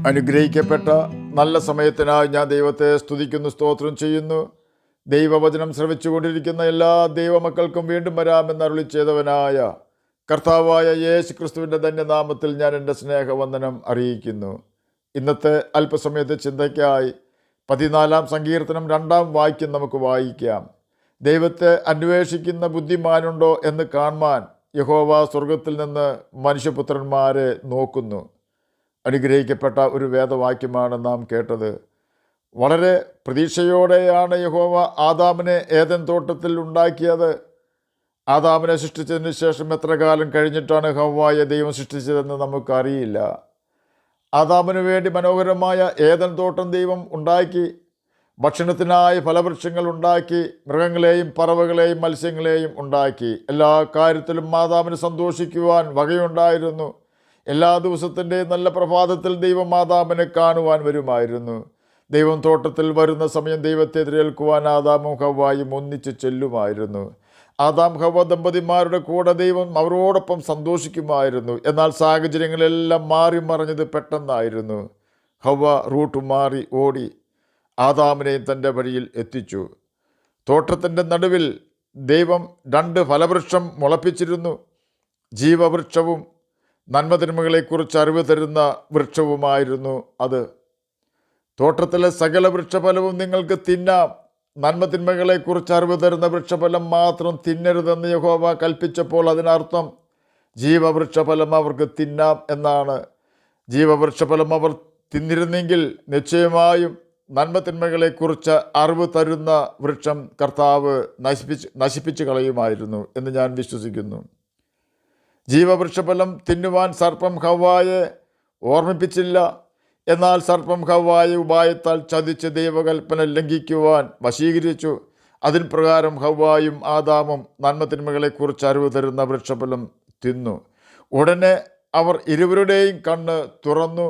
അനുഗ്രഹിക്കപ്പെട്ട നല്ല സമയത്തിനായി ഞാൻ ദൈവത്തെ സ്തുതിക്കുന്നു, സ്തോത്രം ചെയ്യുന്നു. ദൈവവചനം ശ്രവിച്ചുകൊണ്ടിരിക്കുന്ന എല്ലാ ദൈവമക്കൾക്കും വീണ്ടും വരാമെന്ന് അരുളി ചെയ്തവനായ കർത്താവായ യേശു ക്രിസ്തുവിൻ്റെ ധന്യനാമത്തിൽ ഞാൻ എൻ്റെ സ്നേഹവന്ദനം അറിയിക്കുന്നു. ഇന്നത്തെ അല്പസമയത്തെ ചിന്തയ്ക്കായി 14-ാം സങ്കീർത്തനം 2-ാം വാക്യം നമുക്ക് വായിക്കാം. ദൈവത്തെ അന്വേഷിക്കുന്ന ബുദ്ധിമാനുണ്ടോ എന്ന് കാണുവാൻ യഹോവ സ്വർഗത്തിൽ നിന്ന് മനുഷ്യപുത്രന്മാരെ നോക്കുന്നു. അനുഗ്രഹിക്കപ്പെട്ട ഒരു വേദവാക്യമാണ് നാം കേട്ടത്. വളരെ പ്രതീക്ഷയോടെയാണ് യഹോവ ആദാമിനെ ഏദൻ തോട്ടത്തിൽ ഉണ്ടാക്കിയത്. ആദാമിനെ സൃഷ്ടിച്ചതിന് ശേഷം എത്ര കാലം കഴിഞ്ഞിട്ടാണ് ഹവ്വായെ ദൈവം സൃഷ്ടിച്ചതെന്ന് നമുക്കറിയില്ല. ആദാമിനു വേണ്ടി മനോഹരമായ ഏദൻ തോട്ടം ദൈവം ഉണ്ടാക്കി. ഭക്ഷണത്തിനായി ഫലവൃക്ഷങ്ങൾ ഉണ്ടാക്കി, മൃഗങ്ങളെയും പറവകളെയും മത്സ്യങ്ങളെയും ഉണ്ടാക്കി. എല്ലാ കാര്യത്തിലും ആദാമിന് സന്തോഷിക്കുവാൻ വകയുണ്ടായിരുന്നു. എല്ലാ ദിവസത്തിൻ്റെയും നല്ല പ്രഭാതത്തിൽ ദൈവം ആദാമിനെ കാണുവാൻ വരുമായിരുന്നു. ദൈവം തോട്ടത്തിൽ വരുന്ന സമയം ദൈവത്തെ എതിരേൽക്കുവാൻ ആദാമും ഹവ്വായും ഒന്നിച്ച് ചെല്ലുമായിരുന്നു. ആദാം ഹവ്വ ദമ്പതിമാരുടെ കൂടെ ദൈവം അവരോടൊപ്പം സന്തോഷിക്കുമായിരുന്നു. എന്നാൽ സാഹചര്യങ്ങളെല്ലാം മാറി മറിഞ്ഞത് പെട്ടെന്നായിരുന്നു. ഹവ്വ റൂട്ട് മാറി ഓടി ആദാമിനെയും തൻ്റെ വഴിയിൽ എത്തിച്ചു. തോട്ടത്തിൻ്റെ നടുവിൽ ദൈവം 2 ഫലവൃക്ഷം മുളപ്പിച്ചിരുന്നു. ജീവവൃക്ഷവും നന്മതിന്മകളെക്കുറിച്ച് അറിവ് തരുന്ന വൃക്ഷവുമായിരുന്നു അത്. തോട്ടത്തിലെ സകല വൃക്ഷഫലവും നിങ്ങൾക്ക് തിന്നാം, നന്മതിന്മകളെക്കുറിച്ച് അറിവ് തരുന്ന വൃക്ഷഫലം മാത്രം തിന്നരുതെന്ന് യഹോവ കൽപ്പിച്ചപ്പോൾ അതിനർത്ഥം ജീവവൃക്ഷഫലം അവർക്ക് തിന്നാം എന്നാണ്. ജീവവൃക്ഷഫലം അവർ തിന്നിരുന്നെങ്കിൽ നിശ്ചയമായും നന്മതിന്മകളെക്കുറിച്ച് അറിവ് തരുന്ന വൃക്ഷം കർത്താവ് നശിപ്പിച്ച് കളയുമായിരുന്നു എന്ന് ഞാൻ വിശ്വസിക്കുന്നു. ജീവവൃക്ഷഫലം തിന്നുവാൻ സർപ്പം ഹവ്വായെ ഓർമ്മിപ്പിച്ചില്ല. എന്നാൽ സർപ്പം ഹവ്വായെ ഉപായത്താൽ ചതിച്ച് ദൈവകൽപ്പന ലംഘിക്കുവാൻ വശീകരിച്ചു. അതിന് പ്രകാരം ഹവ്വായും ആദാമും നന്മതിന്മകളെക്കുറിച്ച് അറിവ് തരുന്ന വൃക്ഷഫലം തിന്നു. ഉടനെ അവർ ഇരുവരുടെയും കണ്ണ് തുറന്നു.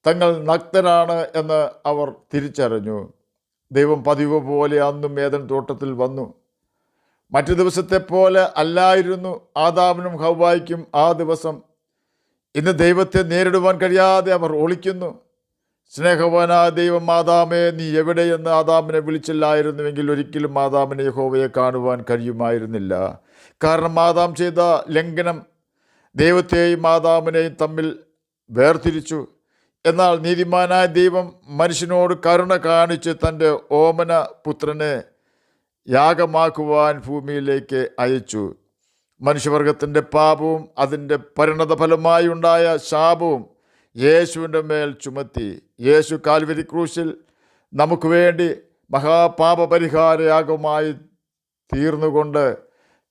തങ്ങൾ നഗ്നരാണ് എന്ന് അവർ തിരിച്ചറിഞ്ഞു. ദൈവം പതിവ് പോലെ അന്നും ഏദൻ തോട്ടത്തിൽ വന്നു. മറ്റു ദിവസത്തെ പോലെ അല്ലായിരുന്നു ആദാമിനും ഹവ്വായ്ക്കും ആ ദിവസം. ഇന്ന് ദൈവത്തെ നേരിടുവാൻ കഴിയാതെ അവർ ഒളിക്കുന്നു. സ്നേഹവാനായ ദൈവം ആദാമേ നീ എവിടെയെന്ന് ആദാമിനെ വിളിച്ചില്ലായിരുന്നുവെങ്കിൽ ഒരിക്കലും ആദാമിനെ യഹോവയെ കാണുവാൻ കഴിയുമായിരുന്നില്ല. കാരണം ആദാം ചെയ്ത ലംഘനം ദൈവത്തെയും ആദാമിനെയും തമ്മിൽ വേർതിരിച്ചു. എന്നാൽ നീതിമാനായ ദൈവം മനുഷ്യനോട് കരുണ കാണിച്ച് തൻ്റെ ഓമന പുത്രനെ യാഗമാക്കുവാൻ ഭൂമിയിലേക്ക് അയച്ചു. മനുഷ്യവർഗത്തിൻ്റെ പാപവും അതിൻ്റെ പരിണതഫലമായി ഉണ്ടായ ശാപവും യേശുവിൻ്റെ മേൽ ചുമത്തി. യേശു കാൽവരി ക്രൂശിൽ നമുക്ക് വേണ്ടി മഹാപാപപരിഹാരയാഗമായി തീർന്നുകൊണ്ട്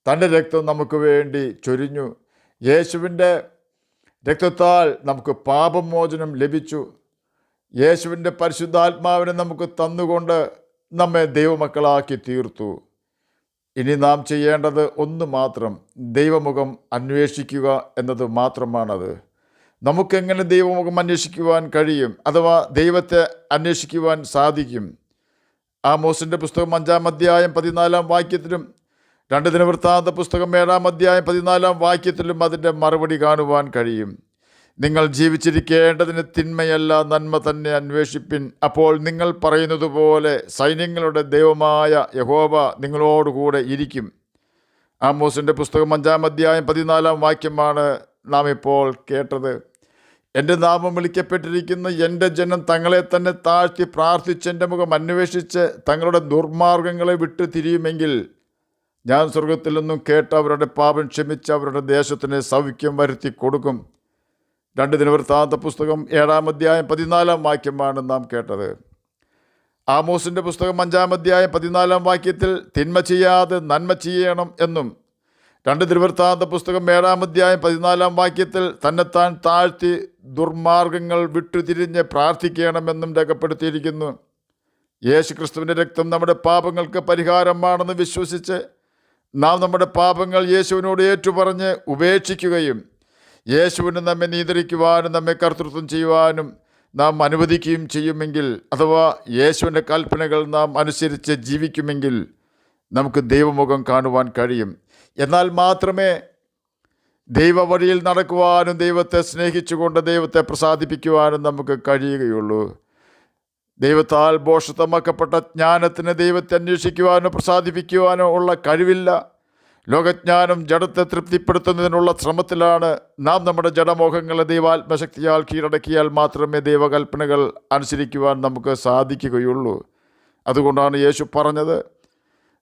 തൻ്റെ രക്തം നമുക്ക് വേണ്ടി ചൊരിഞ്ഞു. യേശുവിൻ്റെ രക്തത്താൽ നമുക്ക് പാപമോചനം ലഭിച്ചു. യേശുവിൻ്റെ പരിശുദ്ധാത്മാവിനെ നമുക്ക് തന്നുകൊണ്ട് നമ്മെ ദൈവമക്കളാക്കി തീർത്തു. ഇനി നാം ചെയ്യേണ്ടത് ഒന്ന് മാത്രം, ദൈവമുഖം അന്വേഷിക്കുക എന്നത് മാത്രമാണത്. നമുക്കെങ്ങനെ ദൈവമുഖം അന്വേഷിക്കുവാൻ കഴിയും, അഥവാ ദൈവത്തെ അന്വേഷിക്കുവാൻ സാധിക്കും? ആമോസിൻ്റെ പുസ്തകം 5-ാം അധ്യായം 14-ാം വാക്യത്തിലും 2 ദിനവൃത്താന്ത പുസ്തകം 7-ാം അധ്യായം 14-ാം വാക്യത്തിലും അതിൻ്റെ മറുപടി കാണുവാൻ കഴിയും. നിങ്ങൾ ജീവിച്ചിരിക്കേണ്ടതിന് തിന്മയല്ല നന്മ തന്നെ അന്വേഷിപ്പിൻ. അപ്പോൾ നിങ്ങൾ പറയുന്നത് പോലെ സൈന്യങ്ങളുടെ ദൈവമായ യഹോവ നിങ്ങളോടുകൂടെ ഇരിക്കും. ആമോസിൻ്റെ പുസ്തകം 5-ാം അധ്യായം 14-ാം വാക്യമാണ് നാം ഇപ്പോൾ കേട്ടത്. എൻ്റെ നാമം വിളിക്കപ്പെട്ടിരിക്കുന്ന എൻ്റെ ജനം തങ്ങളെ തന്നെ താഴ്ത്തി പ്രാർത്ഥിച്ച് എൻ്റെ മുഖം അന്വേഷിച്ച് തങ്ങളുടെ ദുർമാർഗങ്ങളെ വിട്ടു തിരിയുമെങ്കിൽ ഞാൻ സ്വർഗത്തിൽ നിന്നും കേട്ട് അവരുടെ പാപം ക്ഷമിച്ച് അവരുടെ ദേശത്തിന് സൗഖ്യം വരുത്തി കൊടുക്കും. 2 ദിനവൃത്താന്ത പുസ്തകം 7-ാം അധ്യായം 14-ാം വാക്യമാണ് നാം കേട്ടത്. ആമോസിൻ്റെ പുസ്തകം 5-ാം അധ്യായം 14-ാം വാക്യത്തിൽ തിന്മ ചെയ്യാതെ നന്മ ചെയ്യണം എന്നും 2 ദിനവൃത്താന്ത പുസ്തകം 7-ാം അധ്യായം 14-ാം വാക്യത്തിൽ തന്നെത്താൻ താഴ്ത്തി ദുർമാർഗങ്ങൾ വിട്ടുതിരിഞ്ഞ് പ്രാർത്ഥിക്കണമെന്നും രേഖപ്പെടുത്തിയിരിക്കുന്നു. യേശു ക്രിസ്തുവിൻ്റെ രക്തം നമ്മുടെ പാപങ്ങൾക്ക് പരിഹാരമാണെന്ന് വിശ്വസിച്ച് നാം നമ്മുടെ പാപങ്ങൾ യേശുവിനോട് ഏറ്റുപറഞ്ഞ് ഉപേക്ഷിക്കുകയും യേശുവിന് നമ്മെ നിയന്ത്രിക്കുവാനും നമ്മെ കർത്തൃത്വം ചെയ്യുവാനും നാം അനുവദിക്കുകയും ചെയ്യുമെങ്കിൽ, അഥവാ യേശുവിൻ്റെ കൽപ്പനകൾ നാം അനുസരിച്ച് ജീവിക്കുമെങ്കിൽ നമുക്ക് ദൈവമുഖം കാണുവാൻ കഴിയും. എന്നാൽ മാത്രമേ ദൈവവഴിയിൽ നടക്കുവാനും ദൈവത്തെ സ്നേഹിച്ചുകൊണ്ട് ദൈവത്തെ പ്രസാദിപ്പിക്കുവാനും നമുക്ക് കഴിയുകയുള്ളൂ. ദൈവത്താൽ ഭോഷത്വമാക്കപ്പെട്ട ജ്ഞാനത്തിന് ദൈവത്തെ അന്വേഷിക്കുവാനോ പ്രസാദിപ്പിക്കുവാനോ ഉള്ള കഴിവില്ല. ലോകജ്ഞാനം ജഡത്തെ തൃപ്തിപ്പെടുത്തുന്നതിനുള്ള ശ്രമത്തിലാണ്. നാം നമ്മുടെ ജഡമോഹങ്ങളെ ദൈവാത്മശക്തിയാൽ കീഴടക്കിയാൽ മാത്രമേ ദൈവകൽപ്പനകൾ അനുസരിക്കുവാൻ നമുക്ക് സാധിക്കുകയുള്ളൂ. അതുകൊണ്ടാണ് യേശു പറഞ്ഞത്,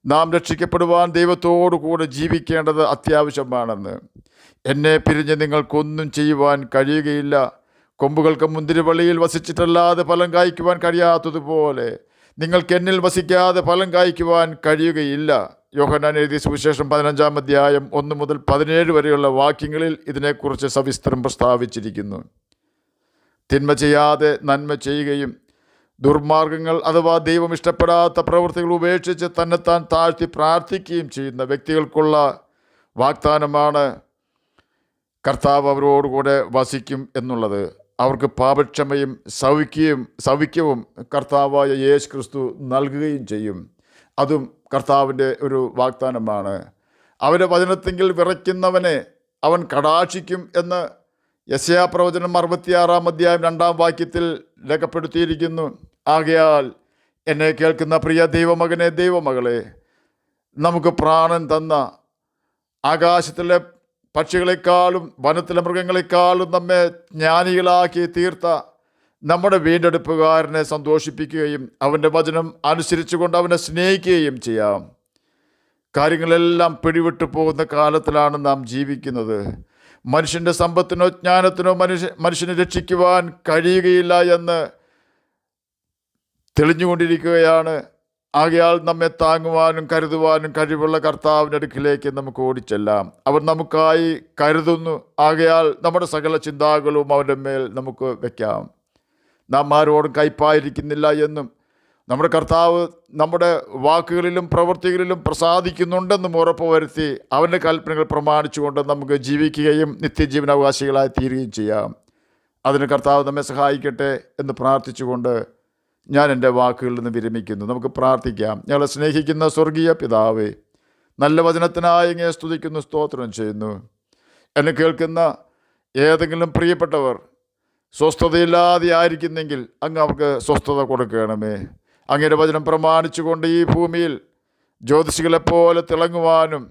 നാം രക്ഷിക്കപ്പെടുവാൻ ദൈവത്തോടു കൂടെ ജീവിക്കേണ്ടത് അത്യാവശ്യമാണെന്ന്. എന്നെ പിരിഞ്ഞ് നിങ്ങൾക്കൊന്നും ചെയ്യുവാൻ കഴിയുകയില്ല. കൊമ്പുകൾക്ക് മുന്തിരിവള്ളിയിൽ വസിച്ചിട്ടല്ലാതെ ഫലം കായ്ക്കുവാൻ കഴിയാത്തതുപോലെ നിങ്ങൾക്ക് എന്നിൽ വസിക്കാതെ ഫലം കായ്ക്കുവാൻ കഴിയുകയില്ല. യോഹന്നാൻ എഴുതിയ സുവിശേഷം 15-ാം അധ്യായം 1 മുതൽ 17 വരെയുള്ള വാക്യങ്ങളിൽ ഇതിനെക്കുറിച്ച് സവിസ്തരം പ്രസ്താവിച്ചിരിക്കുന്നു. തിന്മ ചെയ്യാതെ നന്മ ചെയ്യുകയും ദുർമാർഗങ്ങൾ അഥവാ ദൈവം ഇഷ്ടപ്പെടാത്ത പ്രവൃത്തികൾ ഉപേക്ഷിച്ച് തന്നെത്താൻ താഴ്ത്തി പ്രാർത്ഥിക്കുകയും ചെയ്യുന്ന വ്യക്തികൾക്കുള്ള വാഗ്ദാനമാണ് കർത്താവ് അവരോടുകൂടെ വസിക്കും എന്നുള്ളത്. അവർക്ക് പാപക്ഷമയും സൗഖ്യവും കർത്താവായ യേശു ക്രിസ്തു നൽകുകയും ചെയ്യും. അതും കർത്താവിൻ്റെ ഒരു വാഗ്ദാനമാണ്. അവൻ്റെ വചനത്തെങ്കിൽ വിറയ്ക്കുന്നവനെ അവൻ കടാക്ഷിക്കും എന്ന് യെശയ്യാ പ്രവചനം 66-ാം അധ്യായം 2-ാം വാക്യത്തിൽ രേഖപ്പെടുത്തിയിരിക്കുന്നു. ആകയാൽ എന്നെ കേൾക്കുന്ന പ്രിയ ദൈവമകനെ, ദൈവമകളെ, നമുക്ക് പ്രാണൻ തന്ന ആകാശത്തിലെ പക്ഷികളെക്കാളും വനത്തിലെ മൃഗങ്ങളെക്കാളും നമ്മെ ജ്ഞാനികളാക്കി തീർത്ത നമ്മുടെ വീണ്ടെടുപ്പുകാരനെ സന്തോഷിപ്പിക്കുകയും അവൻ്റെ വചനം അനുസരിച്ചുകൊണ്ട് അവനെ സ്നേഹിക്കുകയും ചെയ്യാം. കാര്യങ്ങളെല്ലാം പിടിവിട്ടു പോകുന്ന കാലത്തിലാണ് നാം ജീവിക്കുന്നത്. മനുഷ്യൻ്റെ സമ്പത്തിനോ ജ്ഞാനത്തിനോ മനുഷ്യനെ രക്ഷിക്കുവാൻ കഴിയുകയില്ല എന്ന് തെളിഞ്ഞുകൊണ്ടിരിക്കുകയാണ്. ആകയാൽ നമ്മെ താങ്ങുവാനും കരുതുവാനും കഴിവുള്ള കർത്താവിൻ്റെ അടുക്കിലേക്ക് നമുക്ക് ഓടിച്ചെല്ലാം. അവൻ നമുക്കായി കരുതുന്നു. ആകയാൽ നമ്മുടെ സകല ചിന്താകളും അവൻ്റെ മേൽ നമുക്ക് വയ്ക്കാം. നാം ആരോടും കയ്പായിരിക്കുന്നില്ല എന്നും നമ്മുടെ കർത്താവ് നമ്മുടെ വാക്കുകളിലും പ്രവൃത്തികളിലും പ്രസാദിക്കുന്നുണ്ടെന്നും ഉറപ്പുവരുത്തി അവൻ്റെ കൽപ്പനകൾ പ്രമാണിച്ചുകൊണ്ട് നമുക്ക് ജീവിക്കുകയും നിത്യജീവനാവകാശികളായി തീരുകയും ചെയ്യാം. അതിന് കർത്താവ് നമ്മെ സഹായിക്കട്ടെ എന്ന് പ്രാർത്ഥിച്ചുകൊണ്ട് ഞാൻ എൻ്റെ വാക്കുകളിൽ നിന്ന് വിരമിക്കുന്നു. നമുക്ക് പ്രാർത്ഥിക്കാം. ഞങ്ങളെ സ്നേഹിക്കുന്ന സ്വർഗീയ പിതാവേ, നല്ല വചനത്തിനായി അങ്ങയെ സ്തുതിക്കുന്നു, സ്തോത്രം ചെയ്യുന്നു. എന്നെ കേൾക്കുന്ന ഏതെങ്കിലും പ്രിയപ്പെട്ടവർ സ്വസ്ഥതയില്ലാതെ ആയിരിക്കുന്നെങ്കിൽ അങ്ങ് അവർക്ക് സ്വസ്ഥത കൊടുക്കണമേ. അങ്ങയുടെ വചനം പ്രമാണിച്ചുകൊണ്ട് ഈ ഭൂമിയിൽ ജ്യോതിഷികളെപ്പോലെ തിളങ്ങുവാനും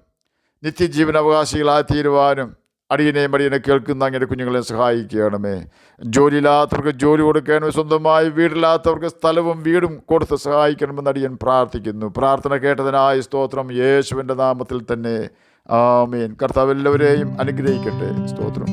നിത്യജീവനാവകാശികളായി തീരുവാനും അടിയനെ കേൾക്കുന്ന അങ്ങയുടെ കുഞ്ഞുങ്ങളെ സഹായിക്കണമേ. ജോലിയില്ലാത്തവർക്ക് ജോലി കൊടുക്കണമേ. സ്വന്തമായി വീടില്ലാത്തവർക്ക് സ്ഥലവും വീടും കൊടുത്ത് സഹായിക്കണമെന്ന് അടിയൻ പ്രാർത്ഥിക്കുന്നു. പ്രാർത്ഥന കേട്ടതിനായി സ്തോത്രം, യേശുവിൻ്റെ നാമത്തിൽ തന്നെ ആമേൻ. കർത്താവ് എല്ലാവരെയും അനുഗ്രഹിക്കട്ടെ. സ്തോത്രം.